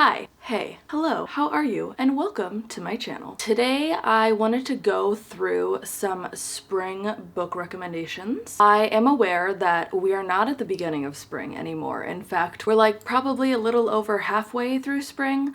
Hi, hey, hello, how are you? And welcome to my channel. Today I wanted to go through some spring book recommendations. I am aware that we are not at the beginning of spring anymore. In fact, we're like probably a little over halfway through spring,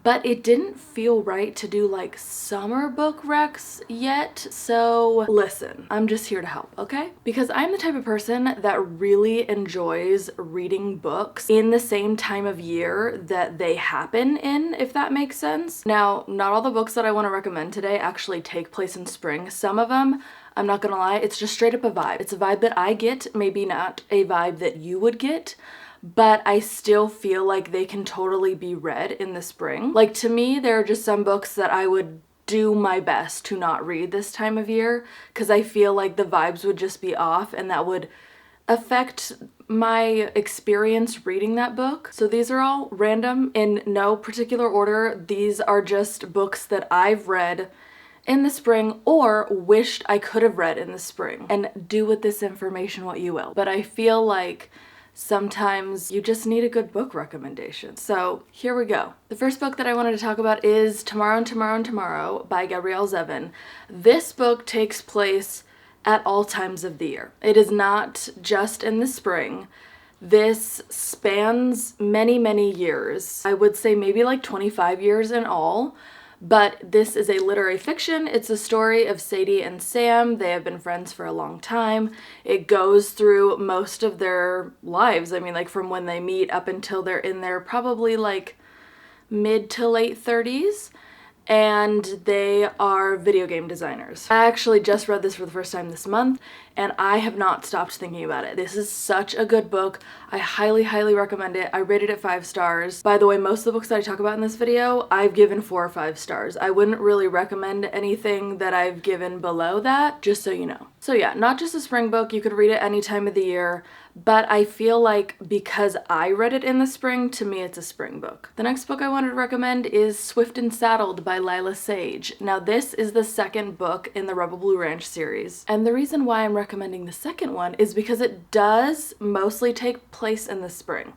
but it didn't feel right to do like summer book recs yet. So listen, I'm just here to help, okay? Because I'm the type of person that really enjoys reading books in the same time of year that they happen in, if that makes sense. Now, not all the books that I want to recommend today actually take place in spring. Some of them, I'm not gonna lie, it's just straight up a vibe. It's a vibe that I get, maybe not a vibe that you would get, but I still feel like they can totally be read in the spring. Like, to me, there are just some books that I would do my best to not read this time of year because I feel like the vibes would just be off and that would affect my experience reading that book. So these are all random in no particular order. These are just books that I've read in the spring or wished I could have read in the spring. And do with this information what you will. But I feel like sometimes you just need a good book recommendation. So here we go. The first book that I wanted to talk about is Tomorrow and Tomorrow and Tomorrow by Gabrielle Zevin. This book takes place at all times of the year. It is not just in the spring. This spans many, many years. I would say maybe like 25 years in all. But this is a literary fiction. It's a story of Sadie and Sam. They have been friends for a long time. It goes through most of their lives. I mean, like from when they meet up until they're in their probably like mid to late 30s. And they are video game designers. I actually just read this for the first time this month and I have not stopped thinking about it. This is such a good book. I highly, highly recommend it. I rated it 5 stars. By the way, most of the books that I talk about in this video, I've given 4 or 5 stars. I wouldn't really recommend anything that I've given below that, just so you know. So yeah, not just a spring book. You could read it any time of the year, but I feel like because I read it in the spring, to me it's a spring book. The next book I wanted to recommend is Swift and Saddled by Lila Sage. Now this is the second book in the Rebel Blue Ranch series. And the reason why I'm recommending the second one is because it does mostly take place in the spring.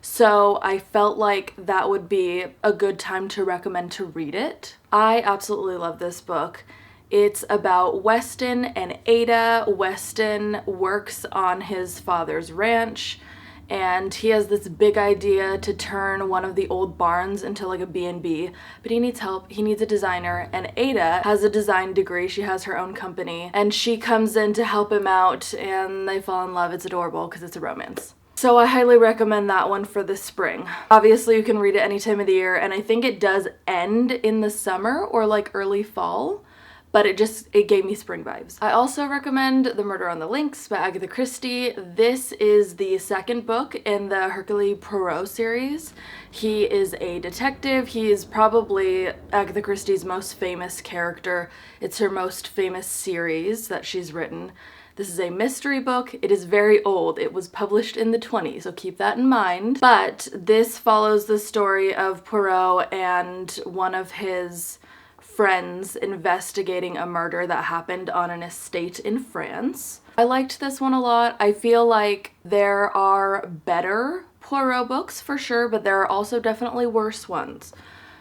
So I felt like that would be a good time to recommend to read it. I absolutely love this book. It's about Weston and Ada. Weston works on his father's ranch and he has this big idea to turn one of the old barns into like a B&B, but he needs help. He needs a designer, and Ada has a design degree. She has her own company and she comes in to help him out and they fall in love. It's adorable because it's a romance. So I highly recommend that one for the spring. Obviously you can read it any time of the year and I think it does end in the summer or like early fall. But it gave me spring vibes. I also recommend The Murder on the Links by Agatha Christie. This is the second book in the Hercule Poirot series. He is a detective. He is probably Agatha Christie's most famous character. It's her most famous series that she's written. This is a mystery book. It is very old. It was published in the 20s, so keep that in mind. But this follows the story of Poirot and one of his friends investigating a murder that happened on an estate in France. I liked this one a lot. I feel like there are better Poirot books for sure, but there are also definitely worse ones.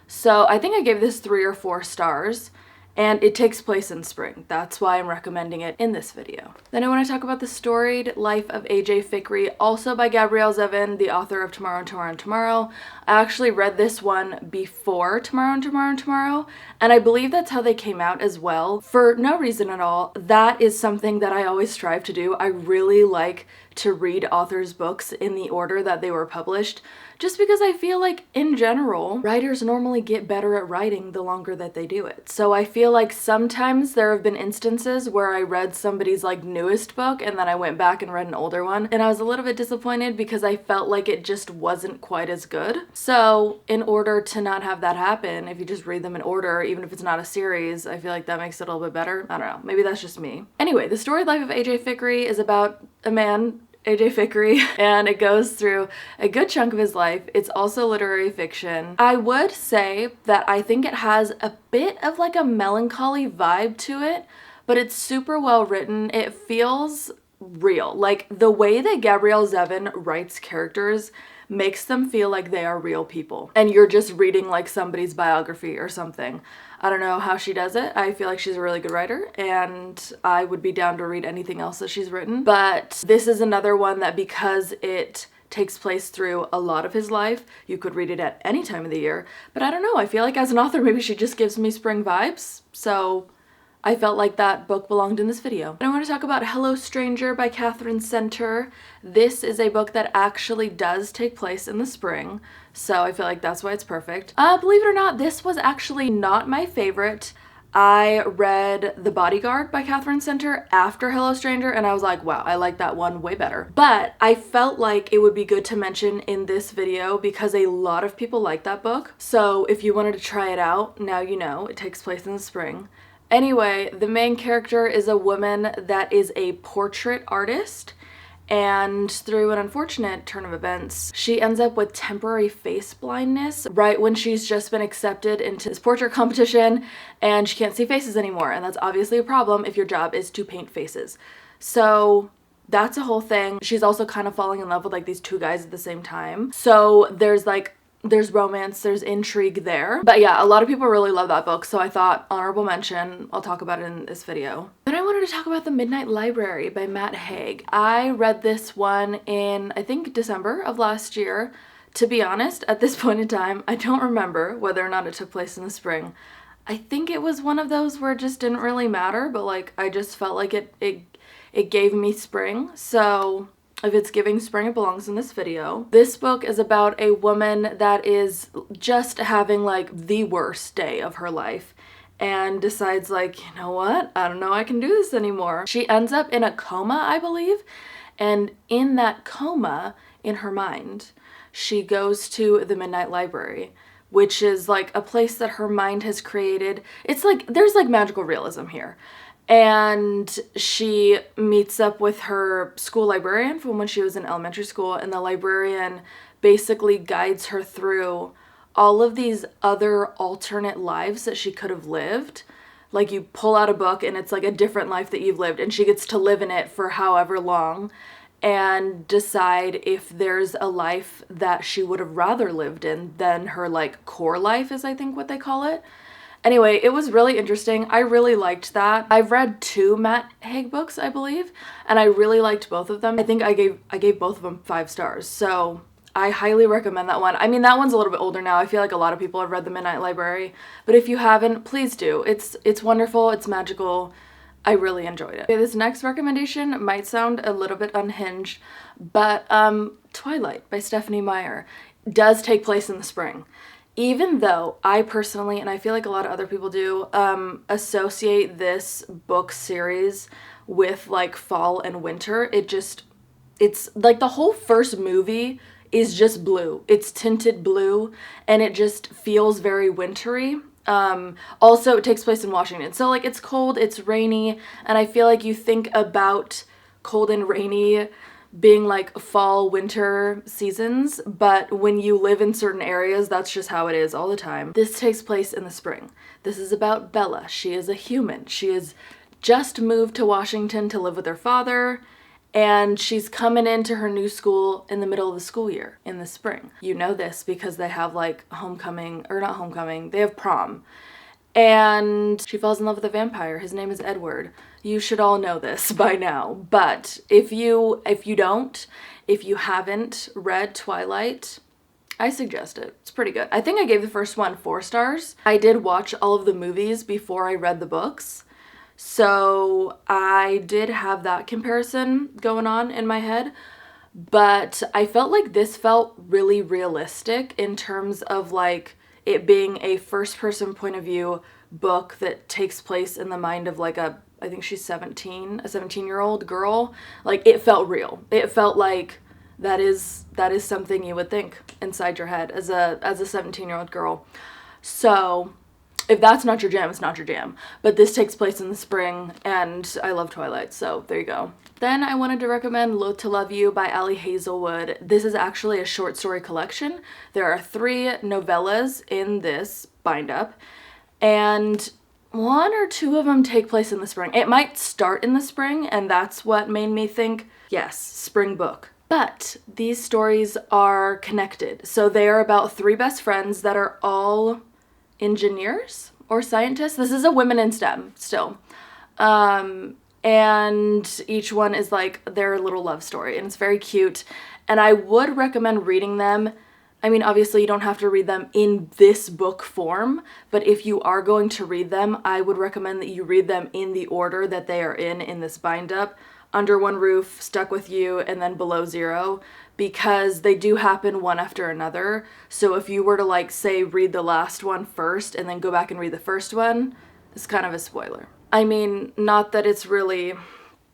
So I think I gave this 3 or 4 stars. And it takes place in spring. That's why I'm recommending it in this video. Then I want to talk about The Storied Life of A.J. Fikry, also by Gabrielle Zevin, the author of Tomorrow and Tomorrow and Tomorrow. I actually read this one before Tomorrow and Tomorrow and Tomorrow, and I believe that's how they came out as well. For no reason at all. That is something that I always strive to do. I really like to read authors' books in the order that they were published, just because I feel like in general, writers normally get better at writing the longer that they do it. So I feel like sometimes there have been instances where I read somebody's like newest book and then I went back and read an older one and I was a little bit disappointed because I felt like it just wasn't quite as good. So in order to not have that happen, if you just read them in order, even if it's not a series, I feel like that makes it a little bit better. I don't know, maybe that's just me. Anyway, The Storied Life of A.J. Fikry is about a man, A.J. Fikry, and it goes through a good chunk of his life. It's also literary fiction. I would say that I think it has a bit of like a melancholy vibe to it, but it's super well written. It feels real. Like the way that Gabrielle Zevin writes characters makes them feel like they are real people and you're just reading like somebody's biography or something. I don't know how she does it. I feel like she's a really good writer and I would be down to read anything else that she's written. But this is another one that, because it takes place through a lot of his life, you could read it at any time of the year. But I don't know, I feel like as an author, maybe she just gives me spring vibes. So I felt like that book belonged in this video. And I want to talk about Hello Stranger by Catherine Center. This is a book that actually does take place in the spring, so I feel like that's why it's perfect. Believe it or not, this was actually not my favorite. I read The Bodyguard by Catherine Center after Hello Stranger, and I was like, wow, I like that one way better. But I felt like it would be good to mention in this video because a lot of people like that book. So if you wanted to try it out, now you know, it takes place in the spring. Anyway, the main character is a woman that is a portrait artist, and through an unfortunate turn of events, she ends up with temporary face blindness right when she's just been accepted into this portrait competition, and she can't see faces anymore, and that's obviously a problem if your job is to paint faces. So that's a whole thing. She's also kind of falling in love with like these two guys at the same time. So there's romance, there's intrigue there. But yeah, a lot of people really love that book, so I thought honorable mention, I'll talk about it in this video. Then I wanted to talk about The Midnight Library by Matt Haig. I read this one in, I think, December of last year. To be honest, at this point in time, I don't remember whether or not it took place in the spring. I think it was one of those where it just didn't really matter, but like I just felt like it gave me spring, so if it's giving spring, it belongs in this video. This book is about a woman that is just having like the worst day of her life and decides like, you know what? I don't know I can do this anymore. She ends up in a coma, I believe. And in that coma, in her mind, she goes to the Midnight Library, which is like a place that her mind has created. It's like, there's like magical realism here. And she meets up with her school librarian from when she was in elementary school, and the librarian basically guides her through all of these other alternate lives that she could have lived. Like you pull out a book and it's like a different life that you've lived, and she gets to live in it for however long and decide if there's a life that she would have rather lived in than her like core life is, I think what they call it. Anyway, it was really interesting. I really liked that. I've read 2 Matt Haig books, I believe, and I really liked both of them. I think I gave both of them 5 stars, so I highly recommend that one. I mean, that one's a little bit older now. I feel like a lot of people have read The Midnight Library, but if you haven't, please do. It's wonderful, it's magical. I really enjoyed it. Okay, this next recommendation might sound a little bit unhinged, but Twilight by Stephanie Meyer does take place in the spring. Even though I personally, and I feel like a lot of other people do, associate this book series with like fall and winter, it's like the whole first movie is just blue. It's tinted blue and it just feels very wintry. Also, it takes place in Washington. So like it's cold, it's rainy, and I feel like you think about cold and rainy being like fall, winter seasons, but when you live in certain areas, that's just how it is all the time. This takes place in the spring. This is about Bella. She is a human. She has just moved to Washington to live with her father, and she's coming into her new school in the middle of the school year in the spring. You know this because they have like homecoming, or not homecoming, they have prom. And she falls in love with a vampire. His name is Edward. You should all know this by now, but if you haven't read Twilight, I suggest it. It's pretty good. I think I gave the first one 4 stars. I did watch all of the movies before I read the books, so I did have that comparison going on in my head, but I felt like this felt really realistic in terms of like it being a first-person point of view book that takes place in the mind of like I think she's 17, a 17-year-old girl. Like it felt real. It felt like that is something you would think inside your head as a 17-year-old girl. So if that's not your jam, it's not your jam. But this takes place in the spring, and I love Twilight, so there you go. Then I wanted to recommend Loath to Love You by Ali Hazelwood. This is actually a short story collection. There are 3 novellas in this bind-up, and 1 or 2 of them take place in the spring. It might start in the spring, and that's what made me think, yes, spring book. But these stories are connected. So they are about three best friends that are all engineers or scientists. This is a women in STEM still. And each one is like their little love story, and it's very cute. And I would recommend reading them. I mean, obviously you don't have to read them in this book form, but if you are going to read them, I would recommend that you read them in the order that they are in this bind up. Under One Roof, Stuck With You, and then Below Zero, because they do happen one after another. So if you were to like say read the last one first and then go back and read the first one, it's kind of a spoiler. I mean, not that it's really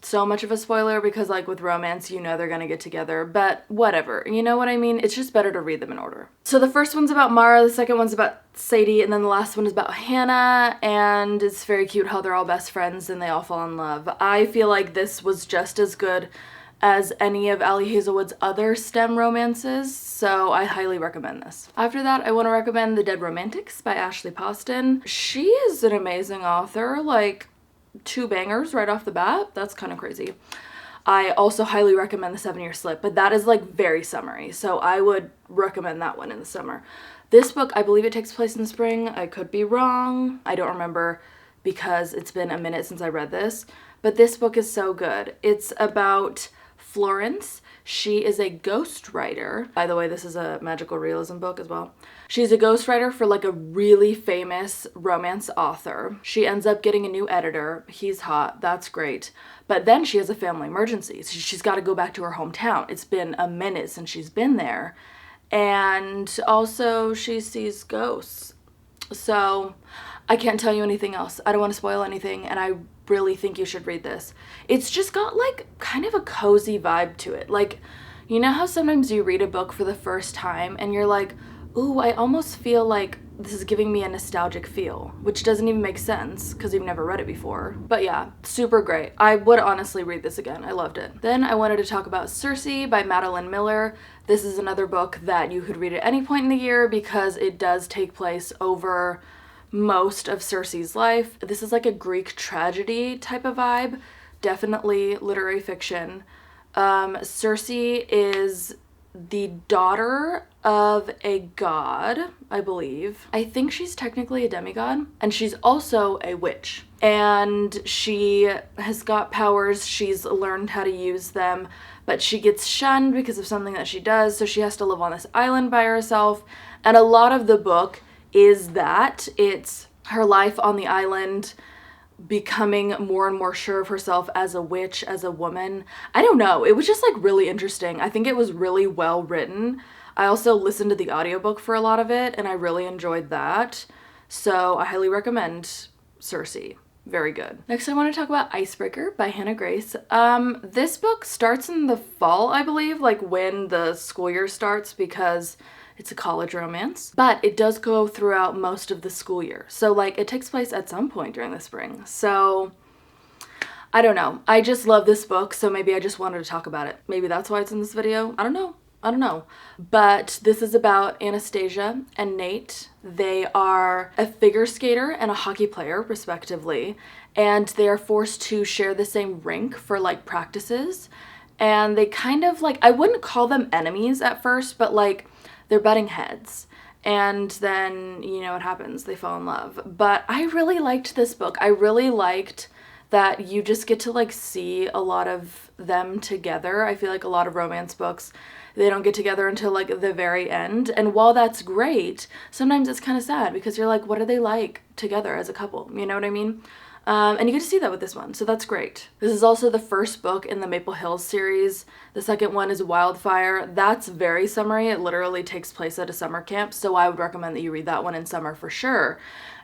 so much of a spoiler, because like with romance, you know they're gonna get together, but whatever, you know what I mean? It's just better to read them in order. So the first one's about Mara, the second one's about Sadie, and then the last one is about Hannah, and it's very cute how they're all best friends and they all fall in love. I feel like this was just as good as any of Ali Hazelwood's other STEM romances, so I highly recommend this. After that, I want to recommend The Dead Romantics by Ashley Poston. She is an amazing author, like 2 bangers right off the bat. That's kind of crazy. I also highly recommend The 7-Year Slip, but that is like very summery, so I would recommend that one in the summer. This book, I believe it takes place in the spring. I could be wrong. I don't remember because it's been a minute since I read this, but this book is so good. It's about Florence. She is a ghostwriter. By the way, this is a magical realism book as well. She's a ghostwriter for like a really famous romance author. She ends up getting a new editor. He's hot. That's great. But then she has a family emergency. So she's got to go back to her hometown. It's been a minute since she's been there. And also she sees ghosts. So I can't tell you anything else. I don't want to spoil anything, and I really think you should read this. It's just got like kind of a cozy vibe to it. Like, you know how sometimes you read a book for the first time and you're like, ooh, I almost feel like this is giving me a nostalgic feel, which doesn't even make sense because you've never read it before. But yeah, super great. I would honestly read this again. I loved it. Then I wanted to talk about Cersei by Madeline Miller. This is another book that you could read at any point in the year because it does take place over most of Cersei's life. This is like a Greek tragedy type of vibe. Definitely literary fiction. Cersei is the daughter of a god, I believe. I think she's technically a demigod, and she's also a witch. And she has got powers, she's learned how to use them, but she gets shunned because of something that she does, so she has to live on this island by herself. And a lot of the book is that it's her life on the island, becoming more and more sure of herself as a witch, as a woman. I don't know. It was just like really interesting. I think it was really well written. I also listened to the audiobook for a lot of it and I really enjoyed that. So I highly recommend Cersei. Very good. Next I want to talk about Icebreaker by Hannah Grace. This book starts in the fall, I believe, like when the school year starts, because it's a college romance, but it does go throughout most of the school year. So like it takes place at some point during the spring. So I don't know. I just love this book, so maybe I just wanted to talk about it. Maybe that's why it's in this video. I don't know. But this is about Anastasia and Nate. They are a figure skater and a hockey player, respectively, and they are forced to share the same rink for like practices. And they kind of like, I wouldn't call them enemies at first, but like they're butting heads. And then, you know what happens, they fall in love. But I really liked this book. I really liked that you just get to like see a lot of them together. I feel like a lot of romance books, they don't get together until like the very end. And while that's great, sometimes it's kind of sad because you're like, what are they like together as a couple? You know what I mean? And you get to see that with this one, so that's great. This is also the first book in the Maple Hills series. The second one is Wildfire. That's very summery. It literally takes place at a summer camp, so I would recommend that you read that one in summer for sure.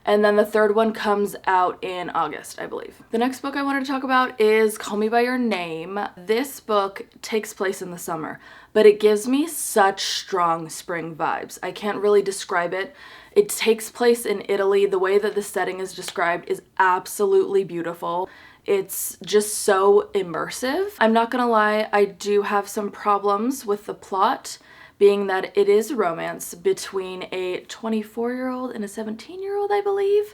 And then the third one comes out in August, I believe. The next book I wanted to talk about is Call Me By Your Name. This book takes place in the summer, but it gives me such strong spring vibes. I can't really describe it. It takes place in Italy. The way that the setting is described is absolutely beautiful. It's just so immersive. I'm not gonna lie, I do have some problems with the plot, being that it is a romance between a 24-year-old and a 17-year-old, I believe.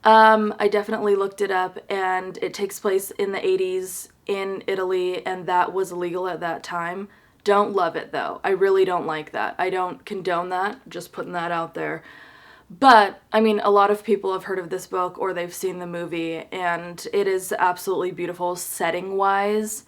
I definitely looked it up, and it takes place in the 80s in Italy, and that was illegal at that time Don't love it though. I really don't like that. I don't condone that, just putting that out there. But, I mean, a lot of people have heard of this book or they've seen the movie, and it is absolutely beautiful setting-wise.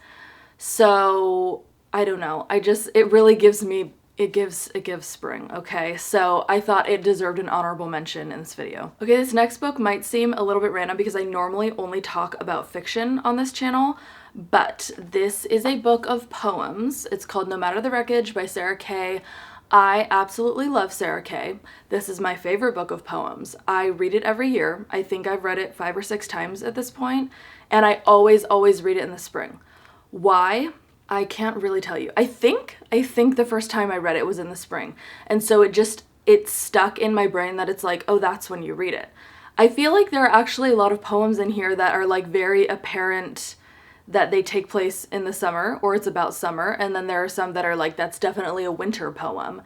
So, I don't know. It really gives me, it gives spring, okay? So, I thought it deserved an honorable mention in this video. Okay, this next book might seem a little bit random because I normally only talk about fiction on this channel, but this is a book of poems. It's called No Matter The Wreckage by Sarah Kay. I absolutely love Sarah Kay. This is my favorite book of poems. I read it every year. I think I've read it 5 or 6 times at this point, and I always read it in the spring. Why? I can't really tell you. I think the first time I read it was in the spring, and so it stuck in my brain that it's like, oh, that's when you read it. I feel like there are actually a lot of poems in here that are like very apparent that they take place in the summer or it's about summer, and then there are some that are like, that's definitely a winter poem.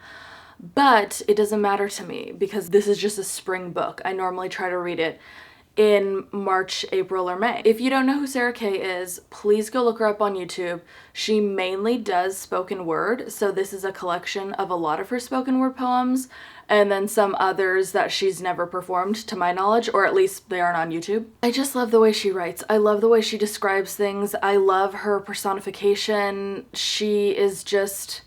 But it doesn't matter to me because this is just a spring book. I normally try to read it in March, April, or May. If you don't know who Sarah Kay is, please go look her up on YouTube. She mainly does spoken word, so this is a collection of a lot of her spoken word poems, and then some others that she's never performed to my knowledge, or at least they aren't on YouTube. I just love the way she writes. I love the way she describes things. I love her personification. She is just,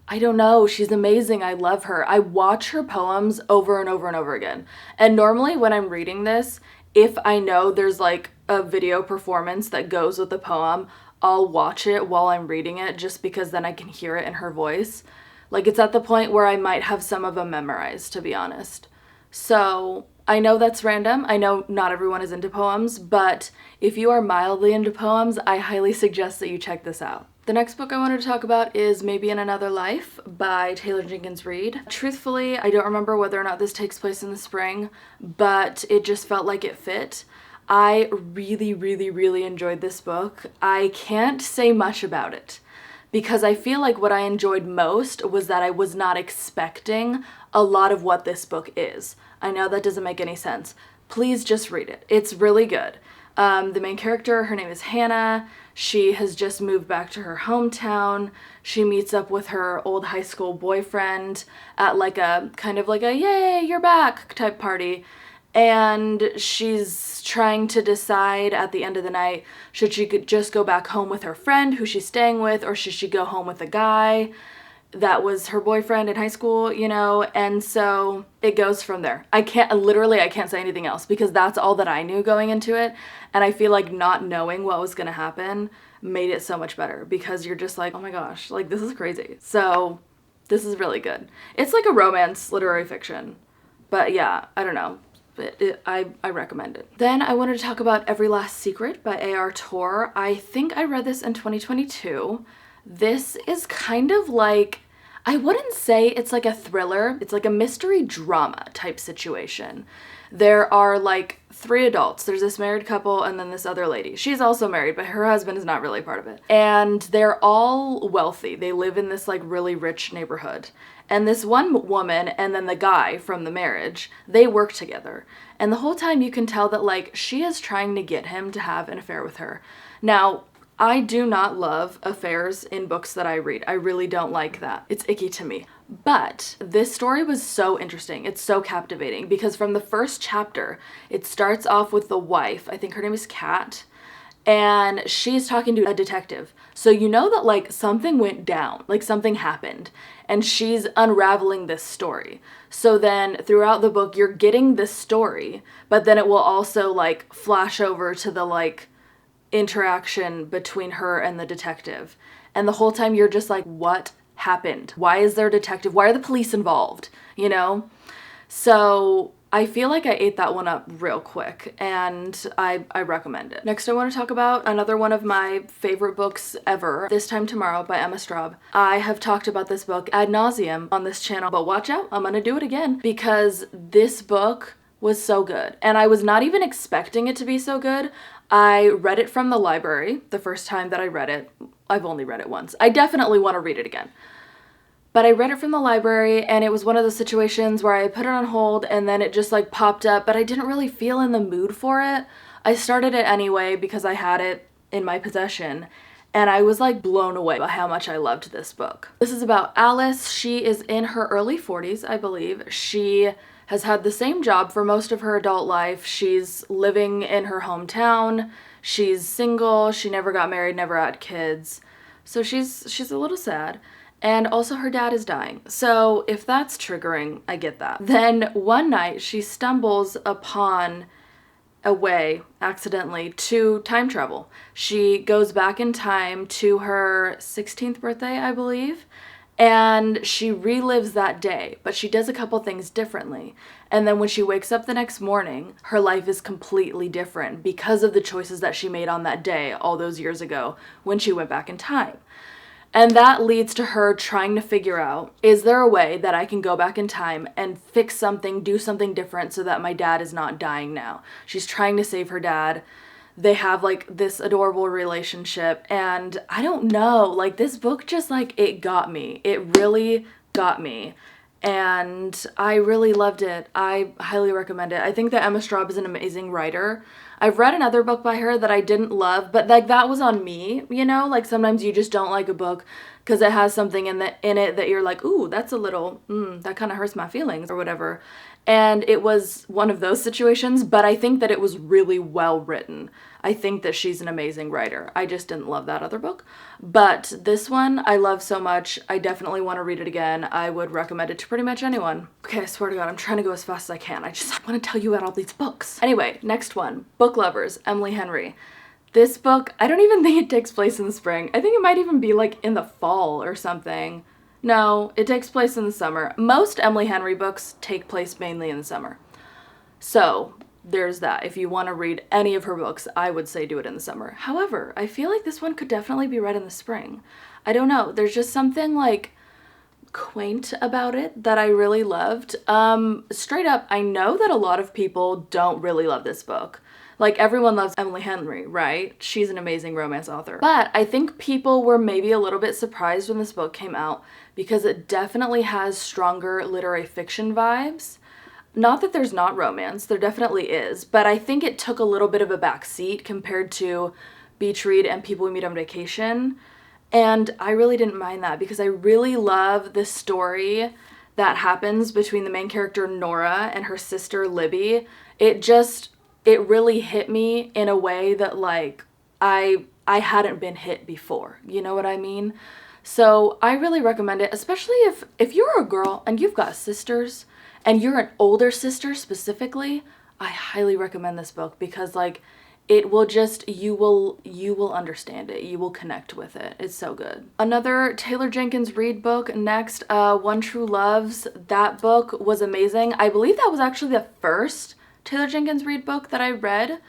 I don't know, she's amazing. I love her. I watch her poems over and over and over again. And normally when I'm reading this, if I know there's like a video performance that goes with the poem, I'll watch it while I'm reading it just because then I can hear it in her voice. Like, it's at the point where I might have some of them memorized, to be honest. So I know that's random. I know not everyone is into poems, but if you are mildly into poems, I highly suggest that you check this out. The next book I wanted to talk about is Maybe in Another Life by Taylor Jenkins Reid. Truthfully, I don't remember whether or not this takes place in the spring, but it just felt like it fit. I really enjoyed this book. I can't say much about it because I feel like what I enjoyed most was that I was not expecting a lot of what this book is. I know that doesn't make any sense. Please just read it. It's really good. The main character, her name is Hannah. She has just moved back to her hometown. She meets up with her old high school boyfriend at like a kind of like a yay, you're back type party. And she's trying to decide at the end of the night, should she just go back home with her friend who she's staying with, or should she go home with a guy that was her boyfriend in high school, you know? And so it goes from there. I can't say anything else because that's all that I knew going into it. And I feel like not knowing what was gonna happen made it so much better because you're just like, oh my gosh, like this is crazy. So this is really good. It's like a romance literary fiction, but yeah, I don't know. I recommend it. Then I wanted to talk about Every Last Secret by A.R. Torr. I think I read this in 2022. This is kind of like, I wouldn't say it's like a thriller. It's like a mystery drama type situation. There are like 3 adults. There's this married couple and then this other lady. She's also married, but her husband is not really part of it. And they're all wealthy. They live in this like really rich neighborhood. And this one woman and then the guy from the marriage, they work together. And the whole time you can tell that like she is trying to get him to have an affair with her. Now, I do not love affairs in books that I read. I really don't like that. It's icky to me. But this story was so interesting. It's so captivating because from the first chapter, it starts off with the wife. I think her name is Kat. And she's talking to a detective. So you know that like something went down, like something happened, and she's unraveling this story. So then throughout the book, you're getting this story, but then it will also like flash over to the like interaction between her and the detective. And the whole time you're just like, what happened? Why is there a detective? Why are the police involved? You know? So I feel like I ate that one up real quick and I recommend it. Next, I want to talk about another one of my favorite books ever, This Time Tomorrow by Emma Straub. I have talked about this book ad nauseum on this channel, but watch out, I'm gonna do it again because this book was so good. And I was not even expecting it to be so good. I read it from the library the first time that I read it. I've only read it once. I definitely want to read it again. But I read it from the library and it was one of those situations where I put it on hold and then it just like popped up, but I didn't really feel in the mood for it. I started it anyway because I had it in my possession. And I was like blown away by how much I loved this book. This is about Alice. She is in her early 40s, I believe. She has had the same job for most of her adult life. She's living in her hometown. She's single. She never got married, never had kids. So she's a little sad. And also her dad is dying. So if that's triggering, I get that. Then one night she stumbles upon a way, accidentally, to time travel. She goes back in time to her 16th birthday, I believe, and she relives that day, but she does a couple things differently. And then when she wakes up the next morning, her life is completely different because of the choices that she made on that day all those years ago when she went back in time. And that leads to her trying to figure out, is there a way that I can go back in time and fix something, do something different so that my dad is not dying now? She's trying to save her dad. They have like this adorable relationship, and I don't know, like this book just like, it got me. It really got me. And I really loved it. I highly recommend it. I think that Emma Straub is an amazing writer. I've read another book by her that I didn't love, but like that was on me, you know? Like sometimes you just don't like a book because it has something in it that you're like, ooh, that's a little, that kind of hurts my feelings or whatever. And it was one of those situations, but I think that it was really well written. I think that she's an amazing writer. I just didn't love that other book. But this one I love so much. I definitely want to read it again. I would recommend it to pretty much anyone. Okay, I swear to God, I'm trying to go as fast as I can. I want to tell you about all these books. Anyway, next one, Book Lovers, Emily Henry. This book, I don't even think it takes place in the spring. I think it might even be like in the fall or something. No, it takes place in the summer. Most Emily Henry books take place mainly in the summer. So there's that. If you want to read any of her books, I would say do it in the summer. However, I feel like this one could definitely be read in the spring. I don't know. There's just something like quaint about it that I really loved. Straight up, I know that a lot of people don't really love this book. Like everyone loves Emily Henry, right? She's an amazing romance author. But I think people were maybe a little bit surprised when this book came out because it definitely has stronger literary fiction vibes. Not that there's not romance, there definitely is, but I think it took a little bit of a back seat compared to Beach Read and People We Meet on Vacation. And I really didn't mind that because I really love the story that happens between the main character Nora and her sister Libby. It really hit me in a way that like I hadn't been hit before. You know what I mean? So I really recommend it, especially if you're a girl and you've got sisters and you're an older sister specifically. I highly recommend this book because like it will just, you will understand it. You will connect with it. It's so good. Another Taylor Jenkins Reid book next, One True Loves. That book was amazing. I believe that was actually the first Taylor Jenkins Reid book that I read.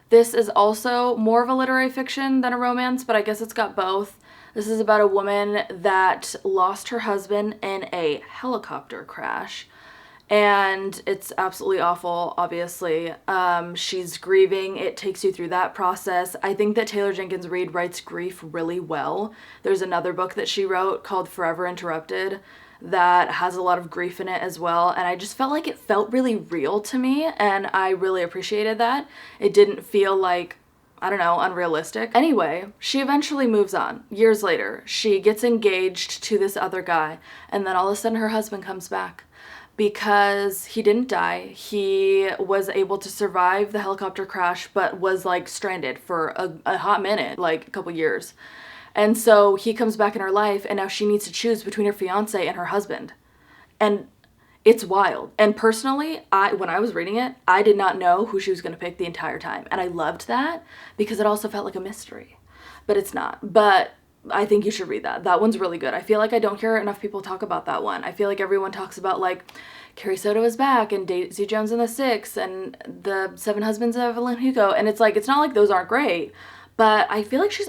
This is also more of a literary fiction than a romance, but I guess it's got both. This is about a woman that lost her husband in a helicopter crash. And it's absolutely awful, obviously. She's grieving. It takes you through that process. I think that Taylor Jenkins Reid writes grief really well. There's another book that she wrote called Forever Interrupted that has a lot of grief in it as well. And I just felt like it felt really real to me, and I really appreciated that. It didn't feel like, I don't know, unrealistic. Anyway, she eventually moves on. Years later, she gets engaged to this other guy, and then all of a sudden her husband comes back. Because he didn't die, he was able to survive the helicopter crash, but was like stranded for a hot minute, like a couple years. And so he comes back in her life, and now she needs to choose between her fiance and her husband. And it's wild. And personally, when I was reading it, I did not know who she was going to pick the entire time. And I loved that because it also felt like a mystery. But it's not. But I think you should read that. That one's really good. I feel like I don't hear enough people talk about that one. I feel like everyone talks about like Carrie Soto is back and Daisy Jones and the Six and the Seven Husbands of Evelyn Hugo. And it's like, it's not like those aren't great, but I feel like she's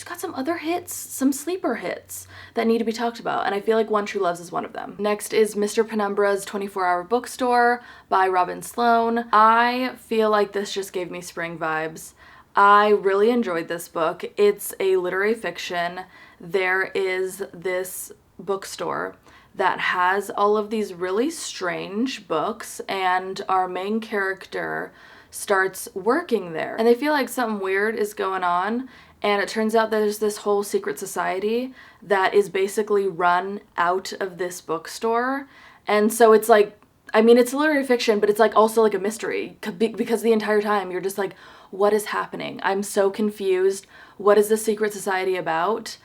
got some other hits, some sleeper hits that need to be talked about. And I feel like One True Loves is one of them. Next is Mr. Penumbra's 24-Hour Bookstore by Robin Sloan. I feel like this just gave me spring vibes. I really enjoyed this book. It's a literary fiction. There is this bookstore that has all of these really strange books, and our main character starts working there. And they feel like something weird is going on. And it turns out there's this whole secret society that is basically run out of this bookstore. And so it's like, I mean, it's literary fiction, but it's like also like a mystery because the entire time you're just like, what is happening? I'm so confused. What is this secret society about?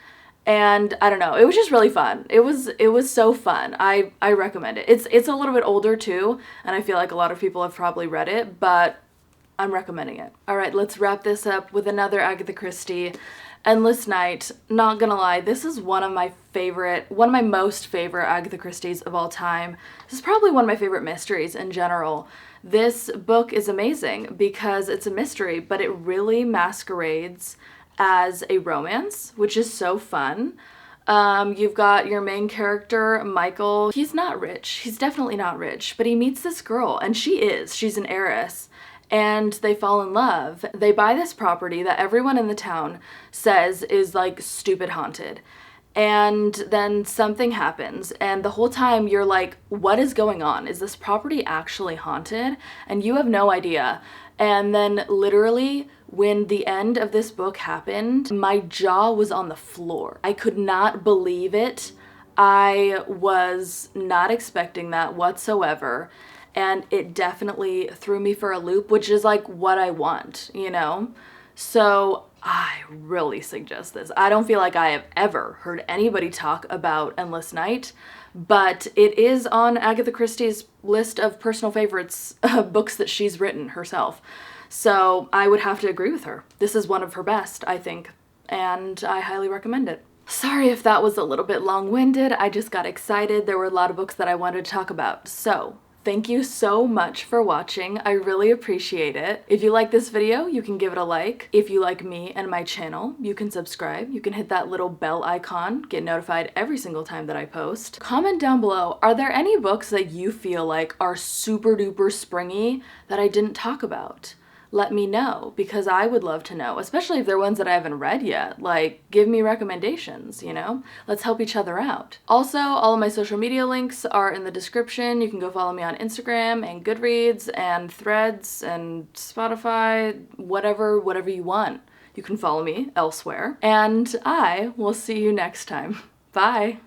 And I don't know, it was just really fun. It was so fun. I recommend it. It's a little bit older too, and I feel like a lot of people have probably read it, but I'm recommending it. All right, let's wrap this up with another Agatha Christie. Endless Night. Not gonna lie, this is one of my most favorite Agatha Christie's of all time. This is probably one of my favorite mysteries in general. This book is amazing because it's a mystery, but it really masquerades as a romance, which is so fun. You've got your main character, Michael. He's not rich. He's definitely not rich, but he meets this girl, and she's an heiress. And they fall in love. They buy this property that everyone in the town says is like stupid haunted. And then something happens, and the whole time you're like, what is going on? Is this property actually haunted? And you have no idea. And then literally when the end of this book happened, my jaw was on the floor. I could not believe it. I was not expecting that whatsoever. And it definitely threw me for a loop, which is like what I want, you know? So I really suggest this. I don't feel like I have ever heard anybody talk about Endless Night, but it is on Agatha Christie's list of personal favorites, books that she's written herself. So I would have to agree with her. This is one of her best, I think, and I highly recommend it. Sorry if that was a little bit long-winded. I just got excited. There were a lot of books that I wanted to talk about. So thank you so much for watching. I really appreciate it. If you like this video, you can give it a like. If you like me and my channel, you can subscribe. You can hit that little bell icon, get notified every single time that I post. Comment down below, are there any books that you feel like are super duper springy that I didn't talk about? Let me know, because I would love to know, especially if they're ones that I haven't read yet. Like, give me recommendations, you know? Let's help each other out. Also, all of my social media links are in the description. You can go follow me on Instagram and Goodreads and Threads and Spotify, whatever you want. You can follow me elsewhere. And I will see you next time. Bye!